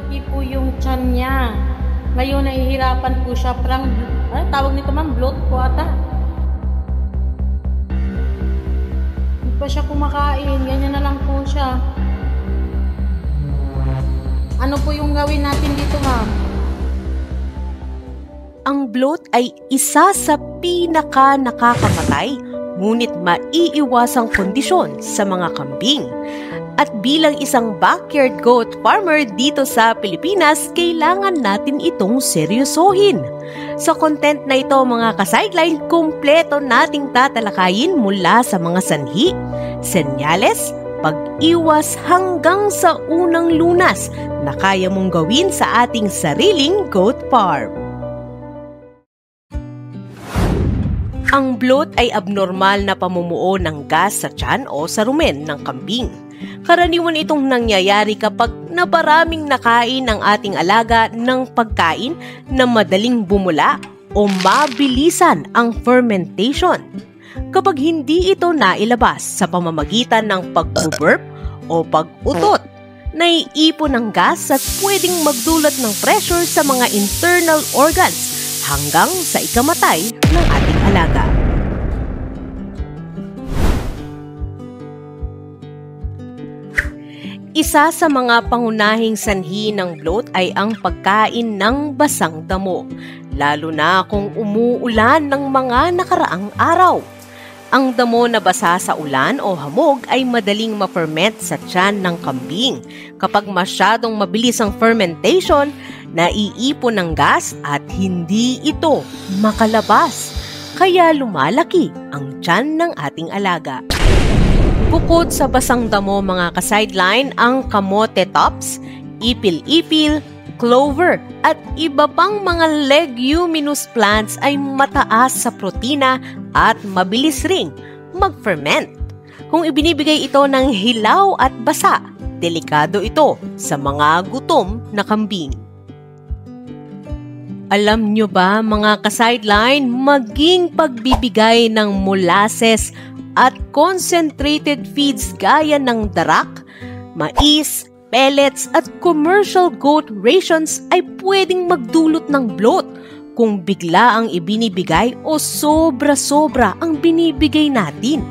malaki po yung tiyan niya. Ngayon nahihirapan po siya. Parang, tawag nito ma'am, bloat po ata. Hindi pa siya kumakain. Ganyan na lang po siya. Ano po yung gawin natin dito ma'am? Ang bloat ay isa sa pinaka-nakakamatay ngunit maiiwasang kondisyon sa mga kambing. At bilang isang backyard goat farmer dito sa Pilipinas, kailangan natin itong seryosohin. Sa content na ito mga ka-sideline, kumpleto nating tatalakayin mula sa mga sanhi, senyales, pag-iwas hanggang sa unang lunas na kaya mong gawin sa ating sariling goat farm. Ang bloat ay abnormal na pamumuo ng gas sa tiyan o sa rumen ng kambing. Karaniwan itong nangyayari kapag naparaming nakain ang ating alaga ng pagkain na madaling bumula o mabilisan ang fermentation. Kapag hindi ito nailabas sa pamamagitan ng pag-burp o pag-utot, naiipon ng gas at pwedeng magdulot ng pressure sa mga internal organs hanggang sa ikamatay ng ating alaga. Isa sa mga pangunahing sanhi ng bloat ay ang pagkain ng basang damo, lalo na kung umuulan ng mga nakaraang araw. Ang damo na basa sa ulan o hamog ay madaling ma-ferment sa tiyan ng kambing. Kapag masyadong mabilis ang fermentation, naiipon ng gas at hindi ito makalabas. Kaya lumalaki ang tiyan ng ating alaga. Bukod sa basang damo mga ka-sideline, ang kamote tops, ipil-ipil, clover at iba pang mga leguminous plants ay mataas sa protina at mabilis ring mag-ferment. Kung ibinibigay ito ng hilaw at basa, delikado ito sa mga gutom na kambing. Alam nyo ba mga ka-sideline, maging pagbibigay ng molasses at concentrated feeds gaya ng darak, mais, pellets at commercial goat rations ay pwedeng magdulot ng bloat kung bigla ang ibinibigay o sobra-sobra ang binibigay natin.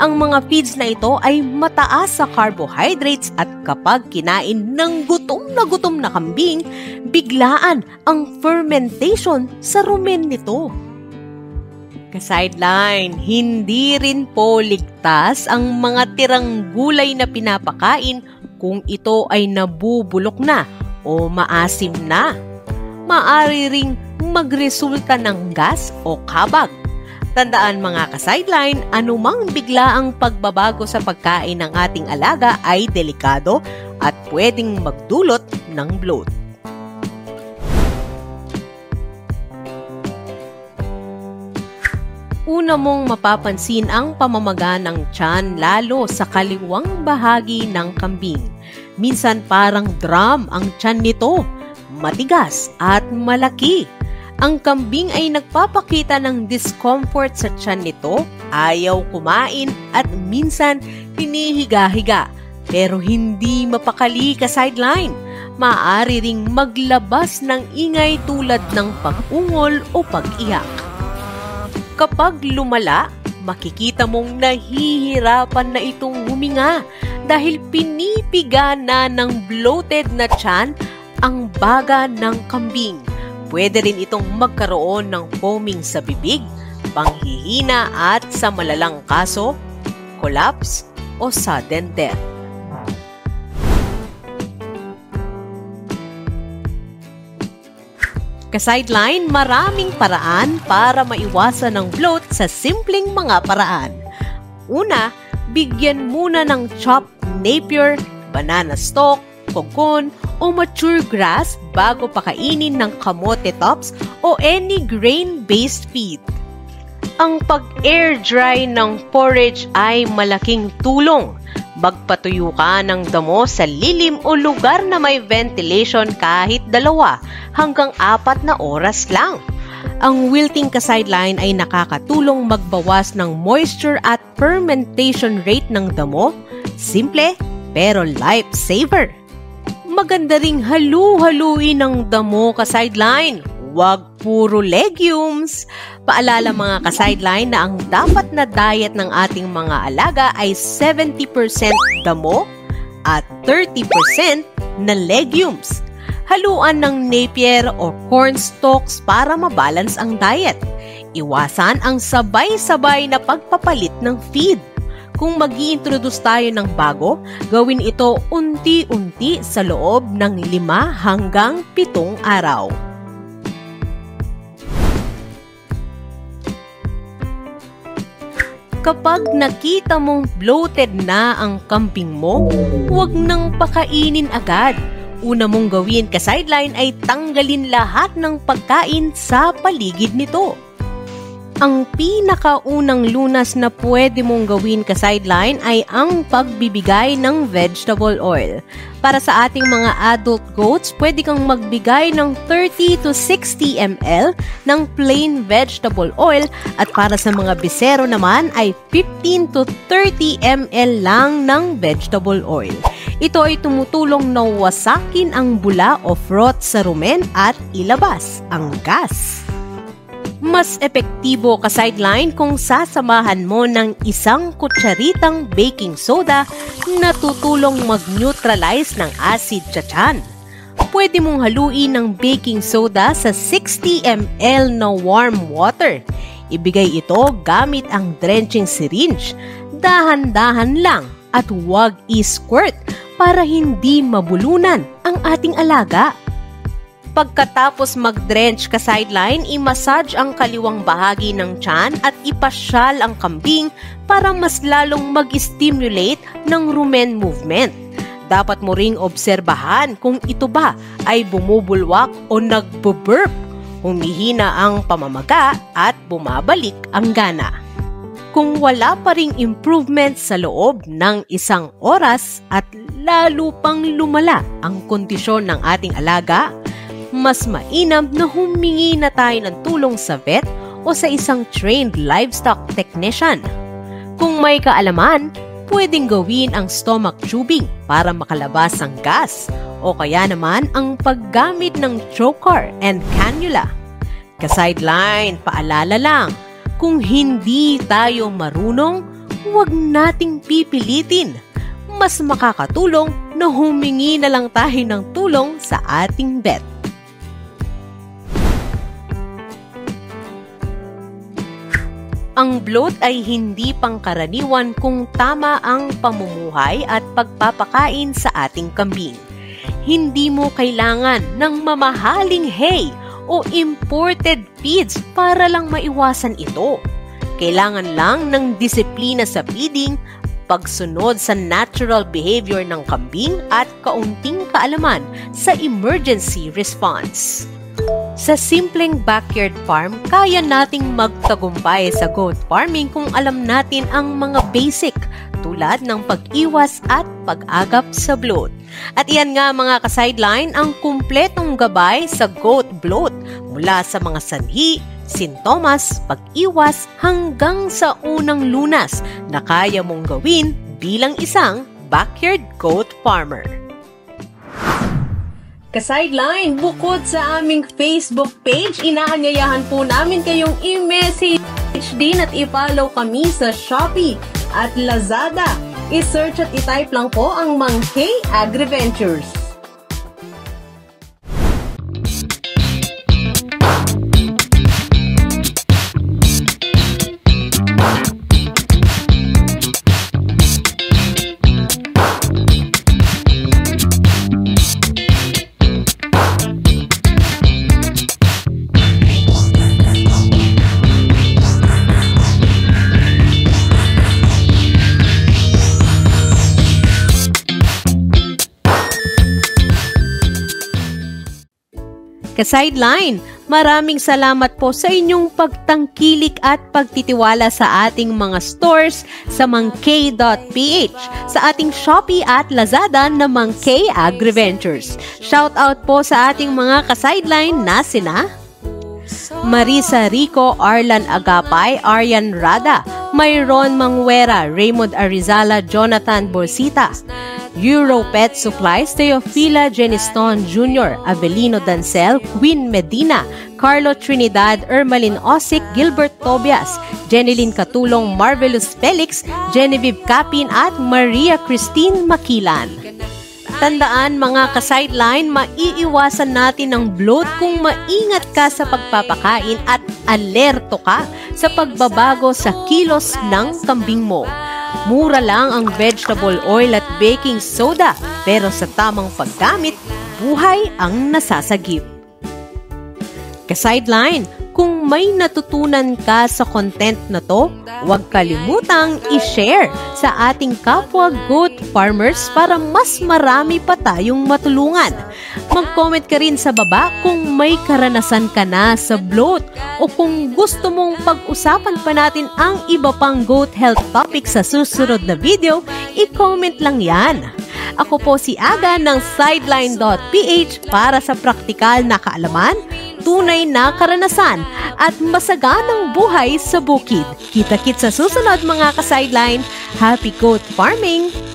Ang mga feeds na ito ay mataas sa carbohydrates at kapag kinain ng gutom na kambing, biglaan ang fermentation sa rumen nito. Ka-sideline, hindi rin po ligtas ang mga tirang gulay na pinapakain kung ito ay nabubulok na o maasim na. Maaari ring magresulta ng gas o kabag. Tandaan mga ka-sideline, anumang biglaang pagbabago sa pagkain ng ating alaga ay delikado at pwedeng magdulot ng bloat. Una mong mapapansin ang pamamaga ng tiyan lalo sa kaliwang bahagi ng kambing. Minsan parang drum ang tiyan nito, matigas at malaki. Ang kambing ay nagpapakita ng discomfort sa tiyan nito, ayaw kumain at minsan hinihiga-higa. Pero hindi mapakali ka-sideline. Maaari ring maglabas ng ingay tulad ng pag-ungol o pag-iyak. Kapag lumala, makikita mong nahihirapan na itong huminga dahil pinipiga na ng bloated na tiyan ang baga ng kambing. Pwede rin itong magkaroon ng foaming sa bibig, panghihina at sa malalang kaso, collapse o sudden death. Ka-sideline, maraming paraan para maiwasan ng bloat sa simpleng mga paraan. Una, bigyan muna ng chopped napier, banana stalk, cocoon o mature grass bago pakainin ng kamote tops o any grain-based feed. Ang pag-air dry ng forage ay malaking tulong. Magpatuyo ka ng damo sa lilim o lugar na may ventilation kahit 2 hanggang 4 na oras lang. Ang wilting ka-sideline ay nakakatulong magbawas ng moisture at fermentation rate ng damo. Simple pero lifesaver. Maganda ring halu-haluin ng damo ka-sideline. Huwag puro legumes. Paalala mga ka-sideline na ang dapat na diet ng ating mga alaga ay 70% damo at 30% na legumes. Haluan ng Napier o corn stalks para mabalance ang diet. Iwasan ang sabay-sabay na pagpapalit ng feed. Kung mag-i-introduce tayo ng bago, gawin ito unti-unti sa loob ng 5 hanggang 7 araw. Kapag nakita mong bloated na ang kambing mo, huwag nang pakainin agad. Una mong gawin ka-sideline ay tanggalin lahat ng pagkain sa paligid nito. Ang pinakaunang lunas na pwede mong gawin ka-sideline ay ang pagbibigay ng vegetable oil. Para sa ating mga adult goats, pwede kang magbigay ng 30 to 60 ml ng plain vegetable oil at para sa mga bisero naman ay 15 to 30 ml lang ng vegetable oil. Ito ay tumutulong na wasakin ang bula o froth sa rumen at ilabas ang gas. Mas epektibo ka-sideline kung sasamahan mo ng 1 kutsaritang baking soda na tutulong mag-neutralize ng acid sa tiyan. Pwede mong haluin ng baking soda sa 60 ml na warm water. Ibigay ito gamit ang drenching syringe. Dahan-dahan lang at huwag i-squirt para hindi mabulunan ang ating alaga. Pagkatapos mag-drench ka-sideline, i-massage ang kaliwang bahagi ng tiyan at ipasyal ang kambing para mas lalong mag-stimulate ng rumen movement. Dapat mo ring obserbahan kung ito ba ay bumubulwak o nagbo-burp, humihina ang pamamaga at bumabalik ang gana. Kung wala pa ring improvement sa loob ng 1 oras at lalo pang lumala ang kondisyon ng ating alaga, mas mainam na humingi na tayo ng tulong sa vet o sa isang trained livestock technician. Kung may kaalaman, pwedeng gawin ang stomach tubing para makalabas ang gas o kaya naman ang paggamit ng trocar and cannula. Ka-sideline, paalala lang, kung hindi tayo marunong, huwag nating pipilitin. Mas makakatulong na humingi na lang tayo ng tulong sa ating vet. Ang bloat ay hindi pangkaraniwan kung tama ang pamumuhay at pagpapakain sa ating kambing. Hindi mo kailangan ng mamahaling hay o imported feeds para lang maiwasan ito. Kailangan lang ng disiplina sa feeding, pagsunod sa natural behavior ng kambing at kaunting kaalaman sa emergency response. Sa simpleng backyard farm, kaya nating magtagumpay sa goat farming kung alam natin ang mga basic tulad ng pag-iwas at pag-agap sa bloat. At iyan nga mga ka-sideline ang kumpletong gabay sa goat bloat mula sa mga sanhi, sintomas, pag-iwas hanggang sa unang lunas na kaya mong gawin bilang isang backyard goat farmer. Ka-sideline, bukod sa aming Facebook page, inaanyayahan po namin kayong i-message din at i-follow kami sa Shopee at Lazada. I-search at i-type lang po ang Mang K Agri-Ventures. Ka-sideline, maraming salamat po sa inyong pagtangkilik at pagtitiwala sa ating mga stores sa mangk.ph, sa ating Shopee at Lazada na Mang K Agri-Ventures. Shout out po sa ating mga ka-sideline na sina Marisa Rico, Arlan Agapay, Aryan Rada, Mayron Manguera, Raymond Arizala, Jonathan Borsita, Euro Pet Supplies, Teofila Geniston Jr., Avelino Dancel, Queen Medina, Carlo Trinidad, Ermalin Osic, Gilbert Tobias, Jeneline Katulong, Marvelous Felix, Genevieve Capin at Maria Christine Makilan. Tandaan mga ka-sideline, maiiwasan natin ang bloat kung maingat ka sa pagpapakain at alerto ka sa pagbabago sa kilos ng kambing mo. Mura lang ang vegetable oil at baking soda, pero sa tamang paggamit, buhay ang nasasagip. Ka-sideline, kung may natutunan ka sa content na to, huwag kalimutang i-share sa ating kapwa goat farmers para mas marami pa tayong matulungan. Mag-comment ka rin sa baba kung may karanasan ka na sa bloat o kung gusto mong pag-usapan pa natin ang iba pang goat health topic sa susunod na video, i-comment lang yan. Ako po si Aga ng Sideline.ph para sa praktikal na kaalaman, tunay na karanasan at masaganang buhay sa bukid. Kita-kits sa susunod mga ka-sideline. Happy goat farming!